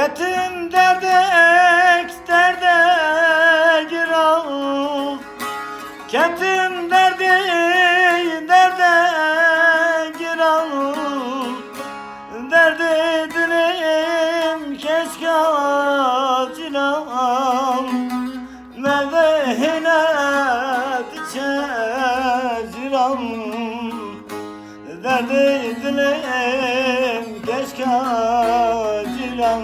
Yetim derdek derde giral, yetim derdi derde giral, derdi dilim keşke acılam, mevehine çeziram, derdi dilim keşke acılam,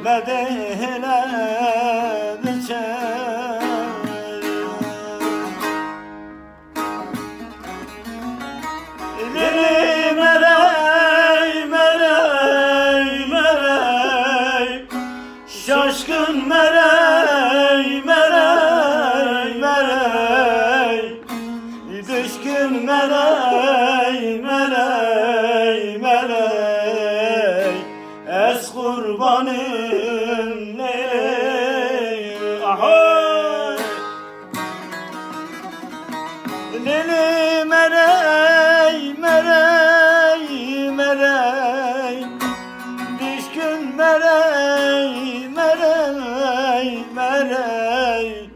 medehine düşer. Lili merey merey merey, şaşkın merey merey merey, düşkün merey merey merey, es kurbanım lili ahoy. Lili merey merey merey, düşkün merey merey merey,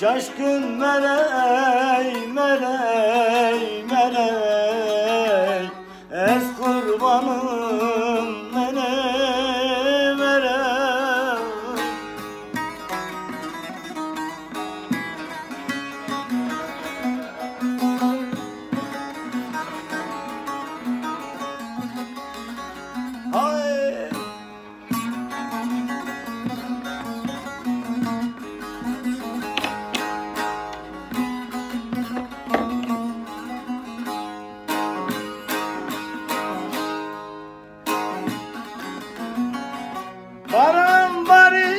şaşkın merey merey merey, es kurbanım merey merey. Ay. Baram bari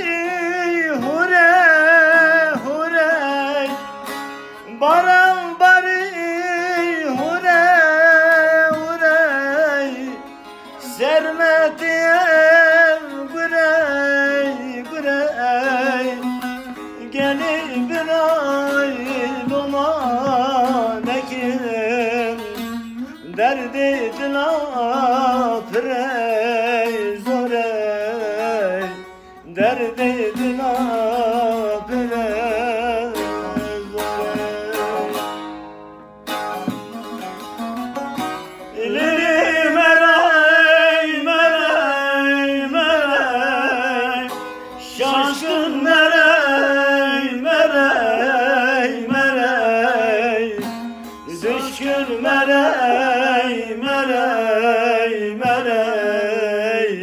hure hure, baram bari hure hure, sermetiyem gurey gurey, gelip bir ayluma nekim, derdi dila pirey zorey, derdi dila pirey zorey. Lili merey merey merey, şaşkın merey merey merey, düşkün merey merey merey,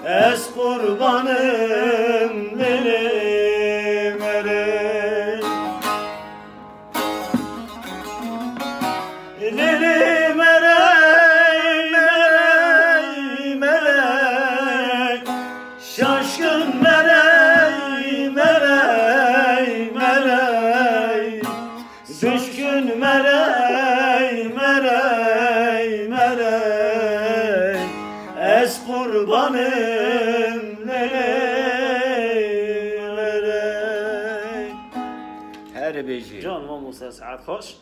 es kurbanım lili merey. Lili merey merey merey, şaşkın merey merey merey, düşkün merey merey merey, es kurbanım lili merey. Her beji. Can ve Musa Saat hoş.